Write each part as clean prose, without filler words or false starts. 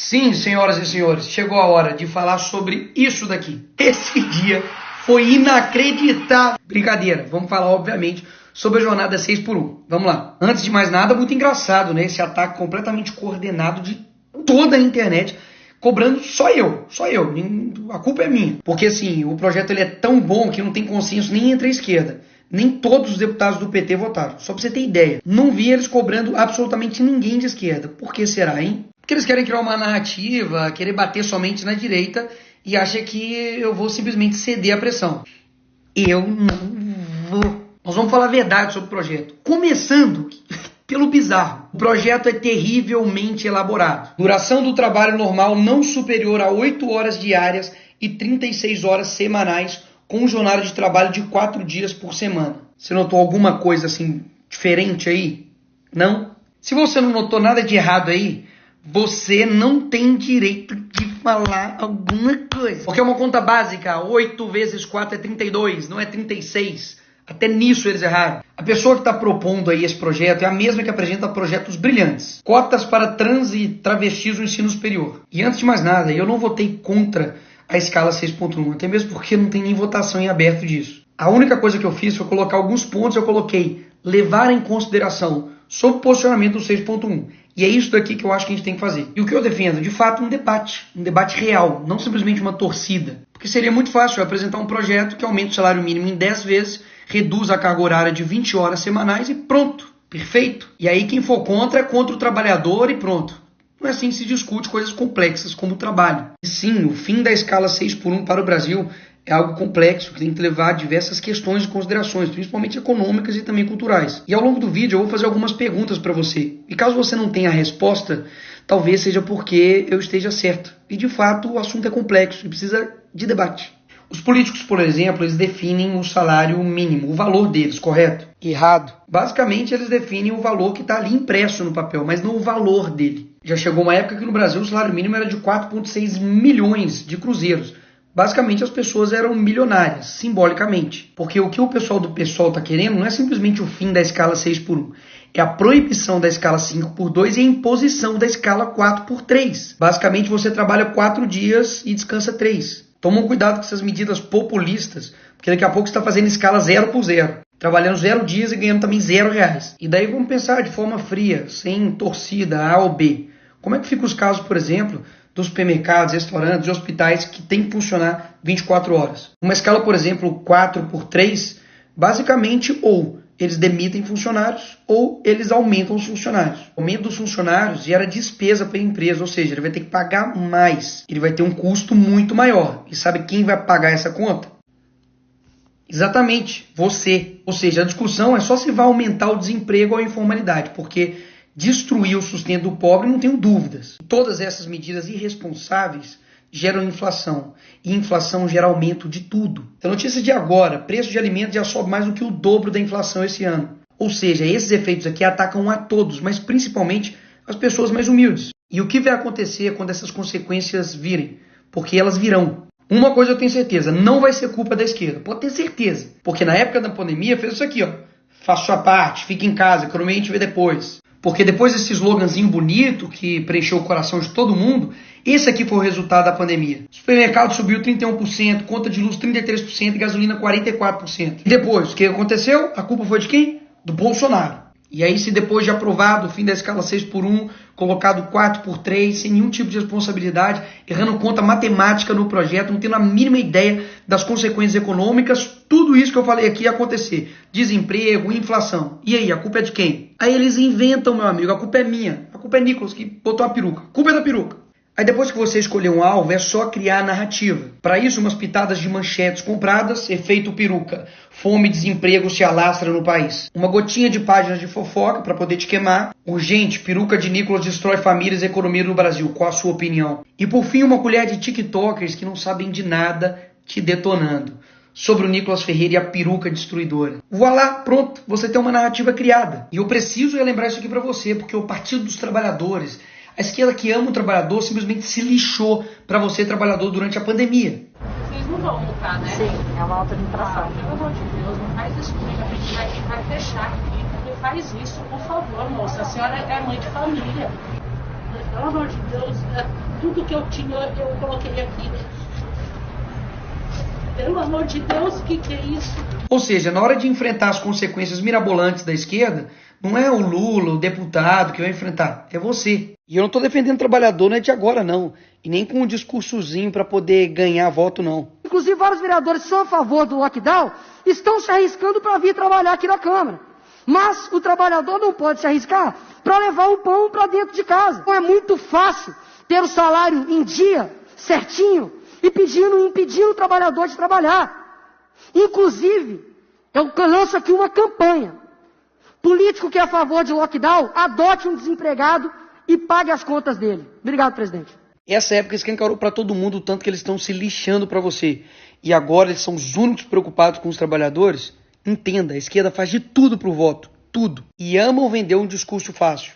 Sim, senhoras e senhores, chegou a hora de falar sobre isso daqui. Esse dia foi inacreditável. Brincadeira, vamos falar, obviamente, sobre a jornada 6x1. Vamos lá. Antes de mais nada, muito engraçado, né? Esse ataque completamente coordenado de toda a internet, cobrando só eu. A culpa é minha. Porque, assim, o projeto ele é tão bom que não tem consenso nem entre a esquerda. Nem todos os deputados do PT votaram. Só pra você ter ideia. Não vi eles cobrando absolutamente ninguém de esquerda. Por que será, hein? Porque eles querem criar uma narrativa, querer bater somente na direita e acham que eu vou simplesmente ceder à pressão. Eu não vou. Nós vamos falar a verdade sobre o projeto. Começando pelo bizarro. O projeto é terrivelmente elaborado. Duração do trabalho normal não superior a 8 horas diárias e 36 horas semanais, com jornada de trabalho de 4 dias por semana. Você notou alguma coisa assim diferente aí? Não? Se você não notou nada de errado aí, você não tem direito de falar alguma coisa. Porque é uma conta básica, 8 vezes 4 é 32, não é 36. Até nisso eles erraram. A pessoa que está propondo aí esse projeto é a mesma que apresenta projetos brilhantes. Cotas para trans e travestis no ensino superior. E antes de mais nada, eu não votei contra a escala 6.1, até mesmo porque não tem nem votação em aberto disso. A única coisa que eu fiz foi colocar alguns pontos, eu coloquei levar em consideração sobre o posicionamento do 6.1. E é isso daqui que eu acho que a gente tem que fazer. E o que eu defendo? De fato, um debate real, não simplesmente uma torcida. Porque seria muito fácil eu apresentar um projeto que aumenta o salário mínimo em 10 vezes, reduz a carga horária de 20 horas semanais e pronto, perfeito. E aí quem for contra é contra o trabalhador e pronto. Não é assim que se discute coisas complexas como o trabalho. E sim, o fim da escala 6x1 para o Brasil é algo complexo, que tem que levar diversas questões e considerações, principalmente econômicas e também culturais. E ao longo do vídeo eu vou fazer algumas perguntas para você. E caso você não tenha a resposta, talvez seja porque eu esteja certo. E de fato o assunto é complexo e precisa de debate. Os políticos, por exemplo, eles definem o salário mínimo, o valor deles, correto? Errado. Basicamente, eles definem o valor que está ali impresso no papel, mas não o valor dele. Já chegou uma época que no Brasil o salário mínimo era de 4,6 milhões de cruzeiros. Basicamente, as pessoas eram milionárias, simbolicamente. Porque o que o pessoal do PSOL está querendo não é simplesmente o fim da escala 6x1. É a proibição da escala 5x2 e a imposição da escala 4x3. Basicamente, você trabalha 4 dias e descansa 3. Tomam cuidado com essas medidas populistas, porque daqui a pouco você está fazendo escala 0x0. Trabalhando 0 dias e ganhando também R$0. E daí vamos pensar de forma fria, sem torcida A ou B. Como é que ficam os casos, por exemplo, dos supermercados, restaurantes e hospitais que tem que funcionar 24 horas? Uma escala, por exemplo, 4x3, basicamente ou eles demitem funcionários ou eles aumentam os funcionários. O aumento dos funcionários gera despesa para a empresa, ou seja, ele vai ter que pagar mais. Ele vai ter um custo muito maior. E sabe quem vai pagar essa conta? Exatamente, você. Ou seja, a discussão é só se vai aumentar o desemprego ou a informalidade, porque destruir o sustento do pobre, não tenho dúvidas. Todas essas medidas irresponsáveis geram inflação. E inflação gera aumento de tudo. A notícia de agora, preço de alimentos já sobe mais do que o dobro da inflação esse ano. Ou seja, esses efeitos aqui atacam a todos, mas principalmente as pessoas mais humildes. E o que vai acontecer quando essas consequências virem? Porque elas virão. Uma coisa eu tenho certeza, não vai ser culpa da esquerda. Pode ter certeza. Porque na época da pandemia fez isso aqui, ó. Faça sua parte, fique em casa, economia a gente vê depois. Porque depois desse sloganzinho bonito que preencheu o coração de todo mundo, esse aqui foi o resultado da pandemia. O supermercado subiu 31%, conta de luz 33% e gasolina 44%. E depois, o que aconteceu? A culpa foi de quem? Do Bolsonaro. E aí, se depois de aprovado o fim da escala 6x1, colocado 4x3, sem nenhum tipo de responsabilidade, errando conta matemática no projeto, não tendo a mínima ideia das consequências econômicas, tudo isso que eu falei aqui ia acontecer. Desemprego, inflação. E aí, a culpa é de quem? Aí eles inventam, meu amigo, a culpa é minha. A culpa é Nicolas, que botou a peruca. A culpa é da peruca. Aí depois que você escolher um alvo, é só criar a narrativa. Para isso, umas pitadas de manchetes compradas, efeito peruca. Fome e desemprego se alastra no país. Uma gotinha de páginas de fofoca para poder te queimar. Urgente, peruca de Nicolas destrói famílias e economia no Brasil. Qual a sua opinião? E por fim, uma colher de tiktokers que não sabem de nada te detonando. Sobre o Nicolas Ferreira e a peruca destruidora. Voilá, pronto, você tem uma narrativa criada. E eu preciso relembrar isso aqui para você, porque o Partido dos Trabalhadores, a esquerda que ama o trabalhador, simplesmente se lixou para você, trabalhador, durante a pandemia. Vocês não vão multar, né? Sim, é uma auto-limitação. Pelo amor de Deus, não faz isso comigo. A gente vai fechar aqui. Não faz isso, por favor, moça. A senhora é mãe de família. Pelo amor de Deus, Tudo que eu tinha, eu coloquei aqui. Pelo amor de Deus, o que é isso? Ou seja, na hora de enfrentar as consequências mirabolantes da esquerda, não é o Lula, o deputado que vai enfrentar, é você. E eu não estou defendendo trabalhador, não é de agora não, e nem com um discursozinho para poder ganhar voto não. Inclusive vários vereadores que são a favor do lockdown estão se arriscando para vir trabalhar aqui na Câmara. Mas o trabalhador não pode se arriscar para levar o pão para dentro de casa. Então é muito fácil ter o salário em dia, certinho, e impedindo o trabalhador de trabalhar. Inclusive, eu lanço aqui uma campanha. Político que é a favor de lockdown, adote um desempregado e pague as contas dele. Obrigado, presidente. Essa época escancarou para todo mundo o tanto que eles estão se lixando para você. E agora eles são os únicos preocupados com os trabalhadores. Entenda, a esquerda faz de tudo pro voto. Tudo. E amam vender um discurso fácil.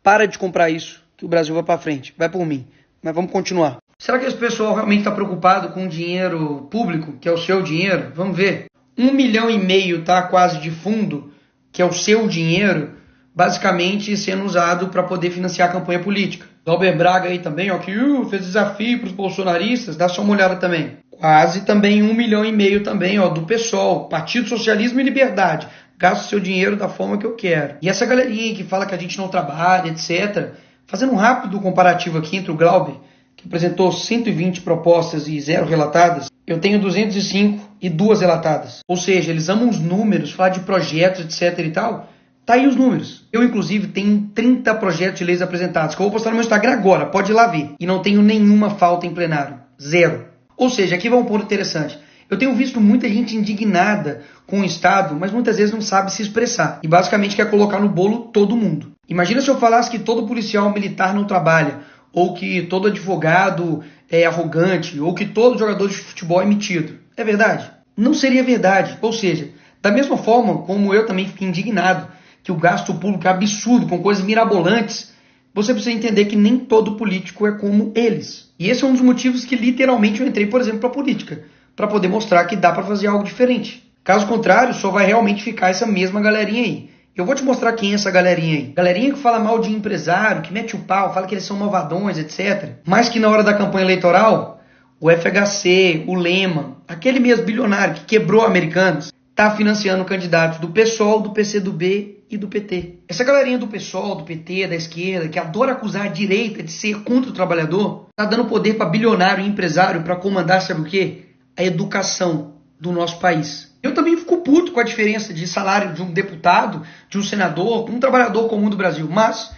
Para de comprar isso, que o Brasil vai para frente. Vai por mim. Mas vamos continuar. Será que esse pessoal realmente está preocupado com o dinheiro público, que é o seu dinheiro? Vamos ver. 1,5 milhão tá quase de fundo, que é o seu dinheiro, basicamente sendo usado para poder financiar a campanha política. Glauber Braga aí também, ó, que fez desafio para os bolsonaristas, dá só uma olhada também. Quase também 1,5 milhão também, ó, do PSOL, Partido Socialismo e Liberdade. Gasto seu dinheiro da forma que eu quero. E essa galerinha que fala que a gente não trabalha, etc. Fazendo um rápido comparativo aqui entre o Glauber, que apresentou 120 propostas e 0 relatadas, eu tenho 205 e 2 relatadas. Ou seja, eles amam os números, falar de projetos, etc e tal. Tá aí os números. Eu, inclusive, tenho 30 projetos de leis apresentados, que eu vou postar no meu Instagram agora, pode ir lá ver. E não tenho nenhuma falta em plenário. 0. Ou seja, aqui vai um ponto interessante. Eu tenho visto muita gente indignada com o Estado, mas muitas vezes não sabe se expressar. E basicamente quer colocar no bolo todo mundo. Imagina se eu falasse que todo policial militar não trabalha, ou que todo advogado é arrogante, ou que todo jogador de futebol é metido. É verdade? Não seria verdade. Ou seja, da mesma forma como eu também fiquei indignado que o gasto público é absurdo, com coisas mirabolantes, você precisa entender que nem todo político é como eles. E esse é um dos motivos que literalmente eu entrei, por exemplo, para a política, para poder mostrar que dá para fazer algo diferente. Caso contrário, só vai realmente ficar essa mesma galerinha aí. Eu vou te mostrar quem é essa galerinha aí. Galerinha que fala mal de empresário, que mete o pau, fala que eles são malvadões, etc. Mas que na hora da campanha eleitoral, o FHC, o Lema, aquele mesmo bilionário que quebrou Americanas, está financiando candidatos do PSOL, do PCdoB e do PT. Essa galerinha do PSOL, do PT, da esquerda, que adora acusar a direita de ser contra o trabalhador, está dando poder para bilionário e empresário para comandar, sabe o quê? A educação do nosso país. Eu também fico puto com a diferença de salário de um deputado, de um senador, um trabalhador comum do Brasil. Mas,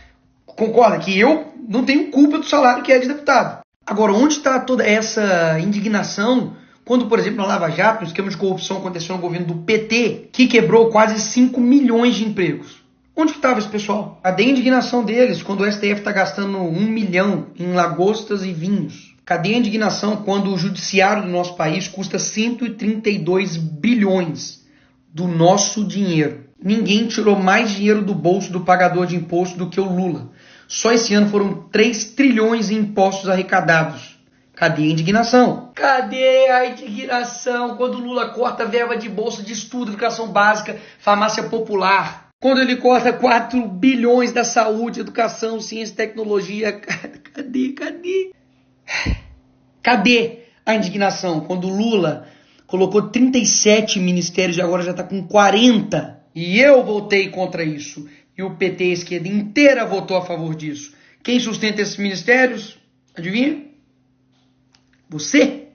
concorda que eu não tenho culpa do salário que é de deputado. Agora, onde está toda essa indignação quando, por exemplo, na Lava Jato, o esquema de corrupção aconteceu no governo do PT, que quebrou quase 5 milhões de empregos? Onde que estava esse pessoal? Cadê a indignação deles quando o STF está gastando 1 milhão em lagostas e vinhos? Cadê a indignação quando o judiciário do nosso país custa 132 bilhões do nosso dinheiro? Ninguém tirou mais dinheiro do bolso do pagador de imposto do que o Lula. Só esse ano foram 3 trilhões em impostos arrecadados. Cadê a indignação? Cadê a indignação quando o Lula corta a verba de bolsa de estudo, educação básica, farmácia popular? Quando ele corta 4 bilhões da saúde, educação, ciência e tecnologia? Cadê? Cadê a indignação quando o Lula colocou 37 ministérios e agora já está com 40? E eu votei contra isso. E o PT, a esquerda inteira, votou a favor disso. Quem sustenta esses ministérios? Adivinha? Você?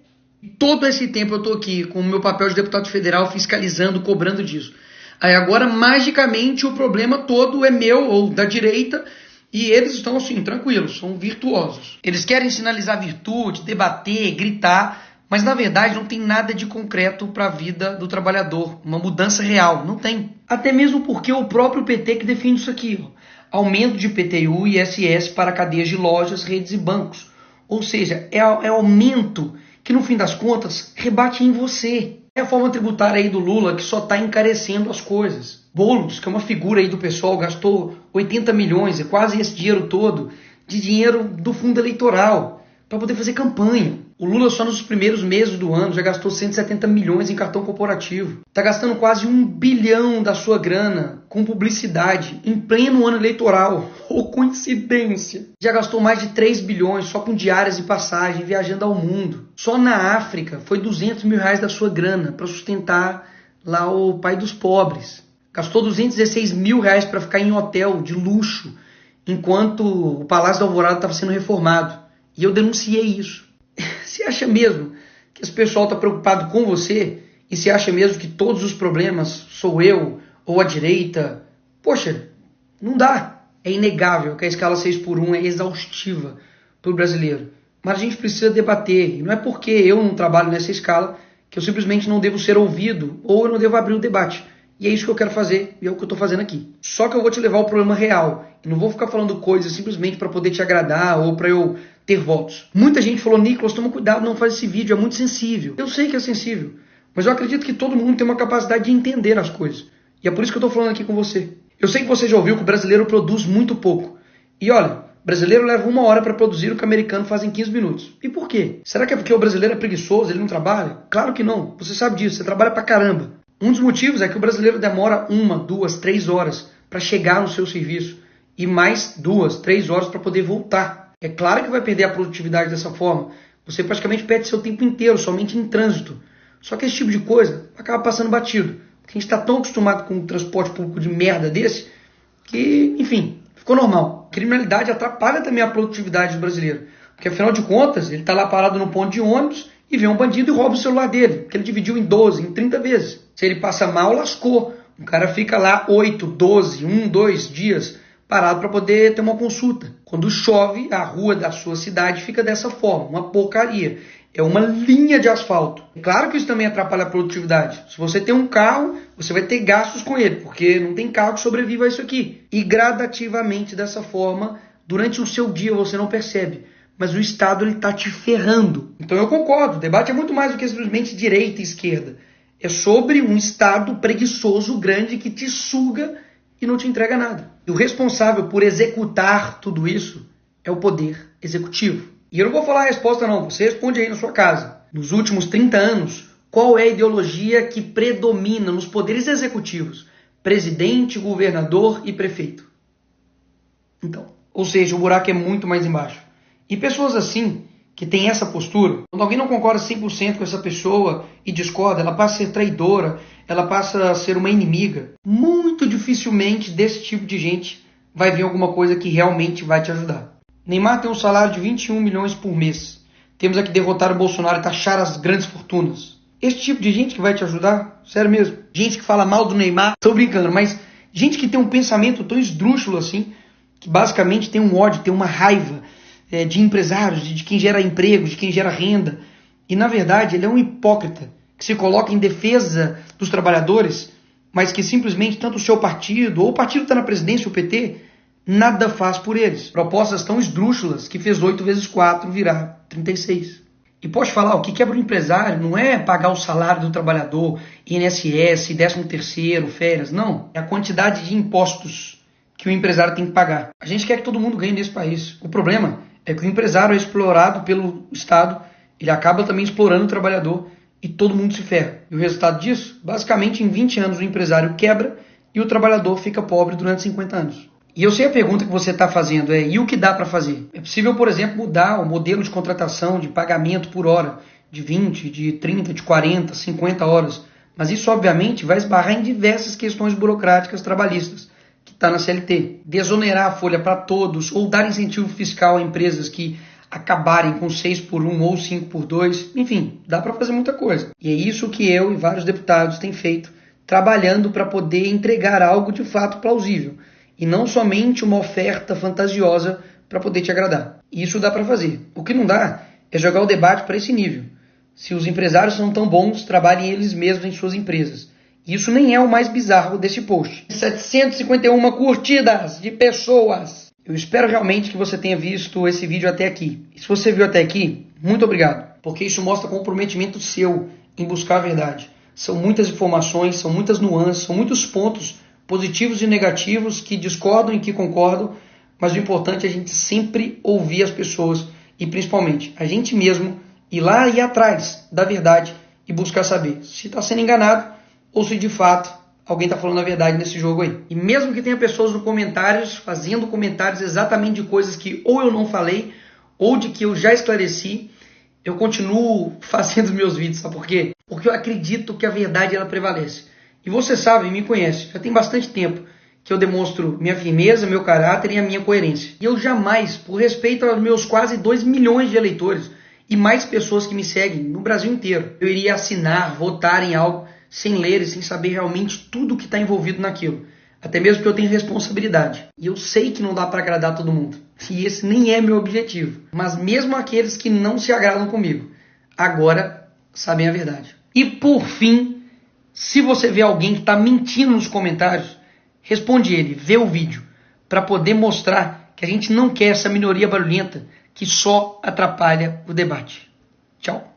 Todo esse tempo eu estou aqui com o meu papel de deputado federal fiscalizando, cobrando disso. Aí agora, magicamente, o problema todo é meu ou da direita e eles estão assim, tranquilos, são virtuosos. Eles querem sinalizar virtude, debater, gritar, mas na verdade não tem nada de concreto para a vida do trabalhador, uma mudança real, não tem. Até mesmo porque é o próprio PT que defende isso aqui, ó. Aumento de IPTU e ISS para cadeias de lojas, redes e bancos. Ou seja, é aumento que no fim das contas rebate em você. É a forma tributária aí do Lula que só está encarecendo as coisas. Boulos, que é uma figura aí do pessoal, gastou 80 milhões, é quase esse dinheiro todo, de dinheiro do fundo eleitoral, para poder fazer campanha. O Lula só nos primeiros meses do ano já gastou 170 milhões em cartão corporativo. Está gastando quase 1 bilhão da sua grana com publicidade em pleno ano eleitoral. Ô, coincidência! Já gastou mais de 3 bilhões só com diárias e passagem, viajando ao mundo. Só na África foi 200 mil reais da sua grana para sustentar lá o pai dos pobres. Gastou 216 mil reais para ficar em hotel de luxo, enquanto o Palácio da Alvorada estava sendo reformado. E eu denunciei isso. Você acha mesmo que esse pessoal está preocupado com você? E você acha mesmo que todos os problemas sou eu ou a direita? Poxa, não dá. É inegável que a escala 6x1 é exaustiva para o brasileiro. Mas a gente precisa debater. E não é porque eu não trabalho nessa escala que eu simplesmente não devo ser ouvido ou eu não devo abrir o debate. E é isso que eu quero fazer, e é o que eu estou fazendo aqui. Só que eu vou te levar ao problema real. E não vou ficar falando coisas simplesmente para poder te agradar ou para eu ter votos. Muita gente falou, Nicolas, toma cuidado, não faz esse vídeo, é muito sensível. Eu sei que é sensível, mas eu acredito que todo mundo tem uma capacidade de entender as coisas. E é por isso que eu estou falando aqui com você. Eu sei que você já ouviu que o brasileiro produz muito pouco. E olha, o brasileiro leva 1 hora para produzir o que o americano faz em 15 minutos. E por quê? Será que é porque o brasileiro é preguiçoso, ele não trabalha? Claro que não, você sabe disso, você trabalha pra caramba. Um dos motivos é que o brasileiro demora 1, 2, 3 horas para chegar no seu serviço e mais 2, 3 horas para poder voltar. É claro que vai perder a produtividade dessa forma. Você praticamente perde seu tempo inteiro somente em trânsito. Só que esse tipo de coisa acaba passando batido. Porque a gente está tão acostumado com um transporte público de merda desse que, enfim, ficou normal. A criminalidade atrapalha também a produtividade do brasileiro. Porque afinal de contas, ele está lá parado no ponto de ônibus e vem um bandido e rouba o celular dele, que ele dividiu em 12, em 30 vezes. Se ele passa mal, lascou. O cara fica lá 8, 12, 1, 2 dias parado para poder ter uma consulta. Quando chove, a rua da sua cidade fica dessa forma, uma porcaria. É uma linha de asfalto. Claro que isso também atrapalha a produtividade. Se você tem um carro, você vai ter gastos com ele, porque não tem carro que sobreviva a isso aqui. E gradativamente dessa forma, durante o seu dia você não percebe. Mas o Estado está te ferrando. Então eu concordo, o debate é muito mais do que simplesmente direita e esquerda. É sobre um Estado preguiçoso, grande, que te suga e não te entrega nada. E o responsável por executar tudo isso é o poder executivo. E eu não vou falar a resposta não, você responde aí na sua casa. Nos últimos 30 anos, qual é a ideologia que predomina nos poderes executivos? Presidente, governador e prefeito. Então, ou seja, o buraco é muito mais embaixo. E pessoas assim, que têm essa postura, quando alguém não concorda 100% com essa pessoa e discorda, ela passa a ser traidora, ela passa a ser uma inimiga. Muito dificilmente desse tipo de gente vai vir alguma coisa que realmente vai te ajudar. Neymar tem um salário de 21 milhões por mês. Temos aqui derrotar o Bolsonaro e taxar as grandes fortunas. Esse tipo de gente que vai te ajudar? Sério mesmo. Gente que fala mal do Neymar, tô brincando, mas gente que tem um pensamento tão esdrúxulo assim, que basicamente tem um ódio, tem uma raiva de empresários, de quem gera emprego, de quem gera renda. E na verdade ele é um hipócrita que se coloca em defesa dos trabalhadores, mas que simplesmente tanto o seu partido, ou o partido que está na presidência, o PT, nada faz por eles. Propostas tão esdrúxulas que fez 8 vezes 4 virar 36. E pode falar, o que quebra o empresário não é pagar o salário do trabalhador, INSS, 13º, férias, não. É a quantidade de impostos que o empresário tem que pagar. A gente quer que todo mundo ganhe nesse país. O problema é que o empresário é explorado pelo Estado, ele acaba também explorando o trabalhador e todo mundo se ferra. E o resultado disso, basicamente em 20 anos o empresário quebra e o trabalhador fica pobre durante 50 anos. E eu sei a pergunta que você está fazendo e o que dá para fazer? É possível, por exemplo, mudar o modelo de contratação, de pagamento por hora, de 20, de 30, de 40, 50 horas. Mas isso, obviamente, vai esbarrar em diversas questões burocráticas trabalhistas, que está na CLT. Desonerar a folha para todos ou dar incentivo fiscal a empresas que acabarem com 6x1 ou 5x2. Enfim, dá para fazer muita coisa. E é isso que eu e vários deputados têm feito, trabalhando para poder entregar algo de fato plausível. E não somente uma oferta fantasiosa para poder te agradar. Isso dá para fazer. O que não dá é jogar o debate para esse nível. Se os empresários são tão bons, trabalhem eles mesmos em suas empresas. Isso nem é o mais bizarro desse post. 751 curtidas de pessoas. Eu espero realmente que você tenha visto esse vídeo até aqui. E se você viu até aqui, muito obrigado. Porque isso mostra comprometimento seu em buscar a verdade. São muitas informações, são muitas nuances, são muitos pontos positivos e negativos que discordam e que concordam. Mas o importante é a gente sempre ouvir as pessoas e principalmente a gente mesmo ir lá e ir atrás da verdade e buscar saber se está sendo enganado ou se de fato alguém está falando a verdade nesse jogo aí. E mesmo que tenha pessoas nos comentários fazendo comentários exatamente de coisas que ou eu não falei ou de que eu já esclareci, eu continuo fazendo meus vídeos, sabe por quê? Porque eu acredito que a verdade ela prevalece. E você sabe, me conhece, já tem bastante tempo que eu demonstro minha firmeza, meu caráter e a minha coerência. E eu jamais, por respeito aos meus quase 2 milhões de eleitores e mais pessoas que me seguem no Brasil inteiro, eu iria assinar, votar em algo sem ler e sem saber realmente tudo que está envolvido naquilo. Até mesmo porque eu tenho responsabilidade. E eu sei que não dá para agradar todo mundo. E esse nem é meu objetivo. Mas mesmo aqueles que não se agradam comigo, agora sabem a verdade. E por fim, se você vê alguém que está mentindo nos comentários, responde ele, vê o vídeo, para poder mostrar que a gente não quer essa minoria barulhenta que só atrapalha o debate. Tchau.